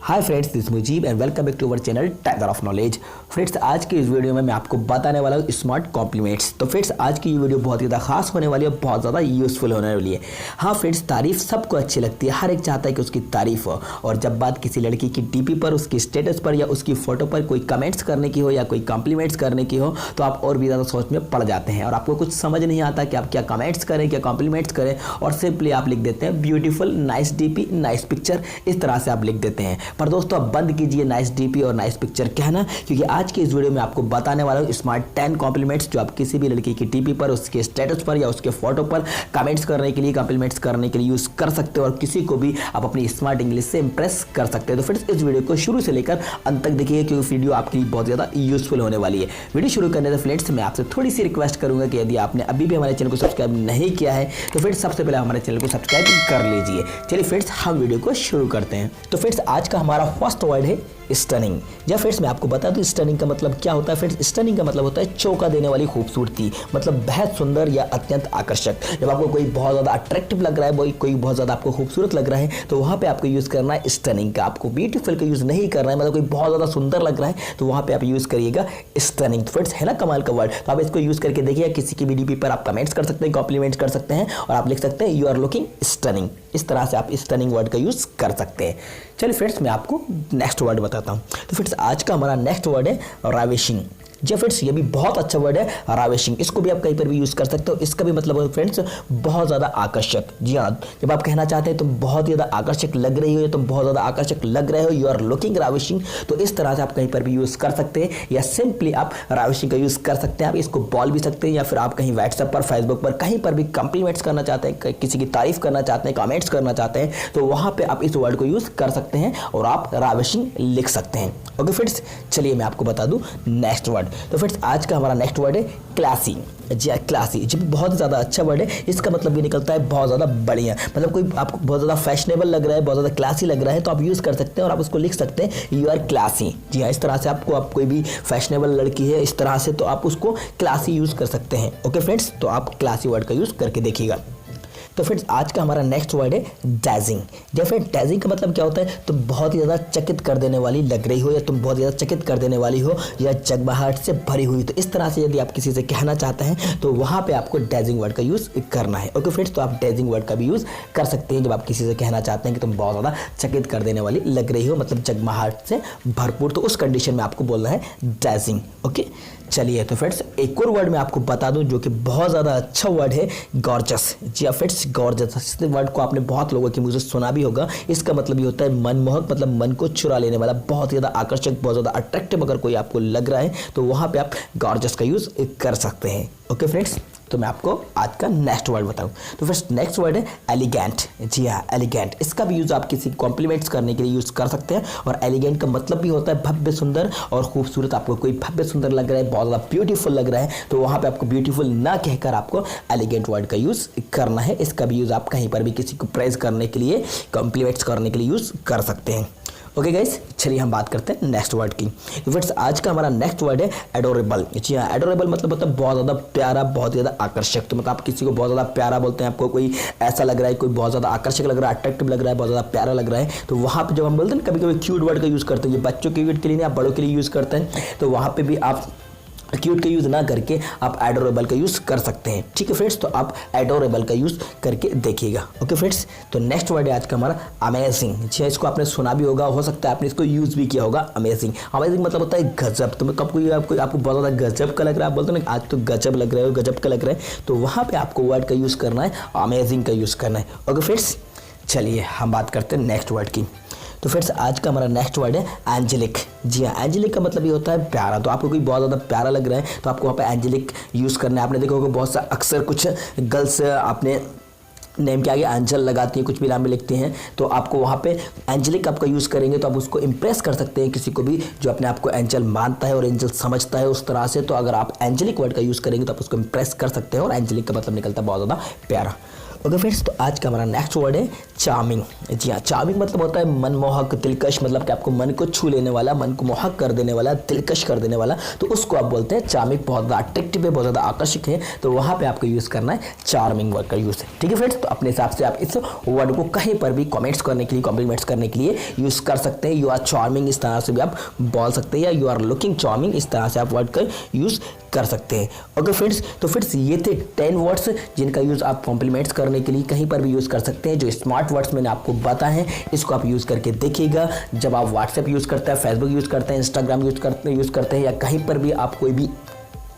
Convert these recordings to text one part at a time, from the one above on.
Hi friends, this Mujeeb and welcome back to our channel tiger of knowledge. Friends, आज की इस video में मैं आपको बताने वाला हूँ स्मार्ट कॉम्प्लीमेंट्स। तो फ्रेंड्स, आज की ये वीडियो बहुत ज़्यादा खास होने वाली है, बहुत ज़्यादा यूजफुल होने वाली है। हाँ फ्रेंड्स, तारीफ सबको अच्छी लगती है, हर एक चाहता है कि उसकी तारीफ हो। और जब बात किसी लड़की की डीपी पर, उसकी स्टेटस पर या उसकी फोटो पर कोई कमेंट्स करने की हो या कोई कॉम्प्लीमेंट्स करने की हो तो आप और भी ज़्यादा सोच में पड़ जाते हैं और आपको कुछ समझ नहीं आता कि आप क्या कमेंट्स करें, क्या कॉम्प्लीमेंट्स करें, और सिंपली आप लिख देते हैं beautiful, nice DP, nice picture, इस तरह से आप लिख देते हैं। पर दोस्तों, अब बंद कीजिए नाइस डीपी और नाइस पिक्चर कहना, क्योंकि आज के इस वीडियो में आपको बताने वाला हूँ स्मार्ट 10 कॉम्प्लीमेंट्स जो आप किसी भी लड़की की डीपी पर, उसके स्टेटस पर या उसके फोटो पर कमेंट्स करने के लिए, कॉम्प्लीमेंट्स करने के लिए यूज कर सकते हो और किसी को भी आप अपनी स्मार्ट इंग्लिश से इंप्रेस कर सकते हैं। तो फ्रेंड्स, इस वीडियो को शुरू से लेकर अंत तक देखिए, क्योंकि वीडियो आपके लिए बहुत ज़्यादा यूजफुल होने वाली है। वीडियो शुरू करने से फ्रेंड्स, मैं आपसे थोड़ी सी रिक्वेस्ट करूंगा कि यदि आपने अभी भी हमारे चैनल को सब्सक्राइब नहीं किया है तो फ्रेंड्स सबसे पहले हमारे चैनल को सब्सक्राइब कर लीजिए। चलिए फ्रेंड्स, हम वीडियो को शुरू करते हैं। तो फ्रेंड्स, आज का हमारा फर्स्ट वर्ड है स्टनिंग। या फ्रेंड्स, मैं आपको बता दूं स्टनिंग का मतलब क्या होता है। फ्रेंड्स, स्टनिंग का मतलब होता है चौंका देने वाली खूबसूरती, मतलब बेहद सुंदर या अत्यंत आकर्षक। जब आपको कोई बहुत ज़्यादा अट्रैक्टिव लग रहा है, कोई बहुत ज़्यादा आपको खूबसूरत लग रहा है, तो वहाँ पे आपको यूज़ करना है स्टनिंग का। आपको ब्यूटीफुल का यूज़ नहीं करना है, मतलब कोई बहुत ज़्यादा सुंदर लग रहा है तो वहाँ पे आप यूज़ करिएगा स्टनिंग। तो फ्रेंड्स, है ना कमाल का वर्ड। तो आप इसको यूज़ करके देखिए, किसी की भी डीपी पर आप कमेंट्स कर सकते हैं, कॉम्प्लीमेंट्स कर सकते हैं और आप लिख सकते हैं यू आर लुकिंग स्टनिंग। इस तरह से आप स्टनिंग वर्ड का यूज़ कर सकते हैं। चलिए फ्रेंड्स, मैं आपको नेक्स्ट वर्ड बताता हूँ। तो फ्रेंड्स, आज का हमारा नेक्स्ट वर्ड है राविशिंग। जी फ्रेंड्स, ये भी बहुत अच्छा वर्ड है राविशिंग। इसको भी आप कहीं पर भी यूज़ कर सकते हो। इसका भी मतलब है फ्रेंड्स बहुत ज़्यादा आकर्षक। जी हाँ, जब आप कहना चाहते हैं तुम बहुत ज़्यादा आकर्षक लग रही हो या तुम बहुत ज़्यादा आकर्षक लग रहे हो, यू आर लुकिंग राविशिंग, तो इस तरह से आप कहीं पर भी यूज़ कर सकते हैं या सिंपली आप राविशिंग का यूज़ कर सकते हैं। आप इसको बोल भी सकते हैं या फिर आप कहीं व्हाट्सएप पर, फेसबुक पर, कहीं पर भी कॉम्प्लीमेंट्स करना चाहते हैं, किसी की तारीफ करना चाहते हैं, कमेंट्स करना चाहते हैं, तो वहाँ पर आप इस वर्ड को यूज़ कर सकते हैं और आप राविशिंग लिख सकते हैं। ओके फ्रेंड्स, चलिए मैं आपको बता दूँ नेक्स्ट वर्ड। तो फ्रेंड्स, आज का हमारा नेक्स्ट वर्ड है क्लासी। जी क्लासी, जो बहुत ज़्यादा अच्छा वर्ड है। इसका मतलब ये निकलता है बहुत ज़्यादा बढ़िया, मतलब कोई आपको बहुत ज़्यादा फैशनेबल लग रहा है, बहुत ज़्यादा क्लासी लग रहा है, तो आप यूज़ कर सकते हैं और आप उसको लिख सकते हैं यू आर क्लासी। जी हाँ, इस तरह से आपको, आप कोई भी फैशनेबल लड़की है इस तरह से, तो आप उसको क्लासी यूज़ कर सकते हैं। ओके फ्रेंड्स, तो आप क्लासी वर्ड का यूज़ करके देखिएगा। तो फ्रेंड्स, आज का हमारा नेक्स्ट वर्ड है डैजिंग। या फिर डैजिंग का मतलब क्या होता है, तुम बहुत ही ज़्यादा चकित कर देने वाली लग रही हो या तुम बहुत ज़्यादा चकित कर देने वाली हो या जगमगाहट से भरी हुई। तो इस तरह से यदि आप किसी से कहना चाहते हैं तो वहाँ पे आपको डैजिंग वर्ड का यूज़ करना है। ओके फ्रेंड्स, तो आप डैजिंग वर्ड का भी यूज़ कर सकते हैं जब आप किसी से कहना चाहते हैं कि तुम बहुत ज़्यादा चकित कर देने वाली लग रही हो, मतलब जगमगाहट से भरपूर, तो उस कंडीशन में आपको बोलना है डैजिंग। ओके, चलिए तो फ्रेंड्स, एक और वर्ड मैं आपको बता दूं जो कि बहुत ज़्यादा अच्छा वर्ड है, गॉर्जस। जी हाँ फ्रेंड्स, गॉर्जस, इस वर्ड को आपने बहुत लोगों के मुंह से सुना भी होगा। इसका मतलब ये होता है मनमोहक, मतलब मन को चुरा लेने वाला, बहुत ज़्यादा आकर्षक, बहुत ज़्यादा अट्रैक्टिव अगर कोई आपको लग रहा है तो वहाँ पे आप गॉर्जस का यूज़ कर सकते हैं। ओके फ्रेंड्स, तो मैं आपको आज का नेक्स्ट वर्ड बताऊं। तो फर्स्ट नेक्स्ट वर्ड है एलिगेंट। जी हाँ, एलिगेंट, इसका भी यूज़ आप किसी कॉम्प्लीमेंट्स करने के लिए यूज़ कर सकते हैं। और एलिगेंट का मतलब भी होता है भव्य, सुंदर और खूबसूरत। आपको कोई भव्य सुंदर लग रहा है, बहुत ज़्यादा ब्यूटीफुल लग रहा है, तो वहाँ पे आपको ब्यूटीफुल ना कहकर आपको एलिगेंट वर्ड का यूज़ करना है। इसका भी यूज़ आप कहीं पर भी किसी को प्रेज करने के लिए, कॉम्प्लीमेंट्स करने के लिए यूज़ कर सकते हैं। ओके गाइस, चलिए हम बात करते हैं नेक्स्ट वर्ड की। तो फ्रेंड्स, आज का हमारा नेक्स्ट वर्ड है एडोरेबल। जी हाँ, एडोरेबल मतलब होता है बहुत ज़्यादा प्यारा, बहुत ज़्यादा आकर्षक। तो मतलब आप किसी को बहुत ज़्यादा प्यारा बोलते हैं, आपको कोई ऐसा लग रहा है, कोई बहुत ज़्यादा आकर्षक लग रहा है, अट्रैक्टिव लग रहा है, बहुत ज़्यादा प्यारा लग रहा है, तो वहाँ पे जब हम बोलते हैं ना, कभी कभी क्यूट वर्ड का यूज़ करते हैं। ये बच्चों के क्यूट के लिए नहीं, आप बड़ों के लिए यूज़ करते हैं, तो वहाँ पर भी आप क्यूट का यूज़ ना करके आप एडोरेबल का यूज़ कर सकते हैं। ठीक है फ्रेंड्स, तो आप एडोरेबल का यूज़ करके देखिएगा। ओके फ्रेंड्स, तो नेक्स्ट वर्ड है आज का हमारा अमेजिंग। जी, इसको आपने सुना भी होगा, हो सकता है आपने इसको यूज़ भी किया होगा। अमेजिंग, अमेजिंग मतलब होता है गजब। तो कब कोई आपको बहुत ज़्यादा गजब का लग रहा है, आप बोलते हैं ना आज तो गजब लग रहे हो, गजब का लग रहा है, तो वहाँ पर आपको वर्ड का यूज़ करना है, अमेजिंग का यूज़ करना है। ओके फ्रेंड्स, चलिए हम बात करते हैं नेक्स्ट वर्ड की। तो फ्रेंड्स, आज का हमारा नेक्स्ट वर्ड है एंजेलिक। जी हाँ, एंजेलिक का मतलब ये होता है प्यारा। तो आपको कोई बहुत ज़्यादा प्यारा लग रहा है तो आपको वहाँ पे एंजेलिक यूज़ करना है। आपने देखा होगा बहुत सा अक्सर कुछ गर्ल्स आपने नेम के आगे एंजल लगाती है, कुछ भी नाम में लिखती हैं, तो आपको वहाँ पे एंजेलिक आपका यूज़ करेंगे तो आप उसको इंप्रेस कर सकते हैं, किसी को भी जो अपने आप को एंजल मानता है और एंजल समझता है उस तरह से। तो अगर आप एंजेलिक वर्ड का यूज़ करेंगे तो आप उसको इंप्रेस कर सकते हैं और एंजेलिक का मतलब निकलता है बहुत ज़्यादा प्यारा। ओके फ्रेंड्स, तो आज का हमारा नेक्स्ट वर्ड है चार्मिंग। जी हाँ, चार्मिंग मतलब होता है मनमोहक, दिलकश, मतलब कि आपको मन को छू लेने वाला, मन को मोहक कर देने वाला, दिलकश कर देने वाला, तो उसको आप बोलते हैं चार्मिंग। बहुत ज़्यादा अट्रैक्टिव है, बहुत ज़्यादा आकर्षक है, तो वहाँ पे आपको यूज़ करना है चार्मिंग वर्ड का यूज़। ठीक है फ्रेंड्स, तो अपने हिसाब से आप इस वर्ड को कहीं पर भी कमेंट्स करने के लिए, कॉम्प्लीमेंट्स करने के लिए यूज़ कर सकते हैं। यू आर चार्मिंग इस तरह से भी आप बोल सकते हैं, या यू आर लुकिंग चार्मिंग इस तरह से आप वर्ड का यूज़ कर सकते हैं। ओके फ्रेंड्स, तो फ्रेंड्स ये थे 10 वर्ड्स जिनका यूज़ आप कॉम्प्लीमेंट्स करने के लिए कहीं पर भी यूज़ कर सकते हैं। जो स्मार्ट वर्ड्स मैंने आपको बताए हैं, इसको आप यूज़ करके देखिएगा। जब आप व्हाट्सएप यूज़ करते हैं, फेसबुक यूज़ करते हैं, इंस्टाग्राम यूज़ करते हैं, या कहीं पर भी आप कोई भी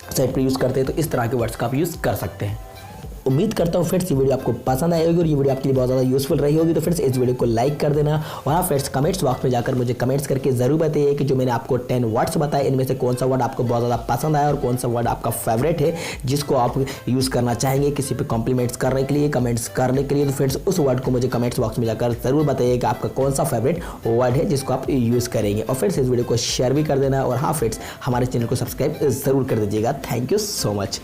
साइट पर यूज़ करते हैं, तो इस तरह के वर्ड्स का आप यूज़ कर सकते हैं। उम्मीद करता हूँ फ्रेंड्स ये वीडियो आपको पसंद आई होगी और ये वीडियो आपके लिए बहुत ज़्यादा यूज़फुल रही होगी। तो फ्रेंड्स इस वीडियो को लाइक कर देना, और हाँ फ्रेंड्स कमेंट्स बॉक्स में जाकर मुझे कमेंट्स करके ज़रूर बताइए कि जो मैंने आपको 10 वर्ड्स बताए, इनमें से कौन सा वर्ड आपको बहुत ज़्यादा पसंद आया और कौन सा वर्ड आपका फेवरेट है, जिसको आप यूज़ करना चाहेंगे किसी पे कॉम्प्लीमेंट्स करने के लिए, कमेंट्स करने के लिए। तो फ्रेंड्स उस वर्ड को मुझे कमेंट्स बॉक्स में जाकर ज़रूर बताइए कि आपका कौन सा फेवरेट वर्ड है जिसको आप यूज़ करेंगे। और फ्रेंड्स इस वीडियो को शेयर भी कर देना, और हाँ फ्रेंड्स हमारे चैनल को सब्सक्राइब ज़रूर कर दीजिएगा। Thank you so much.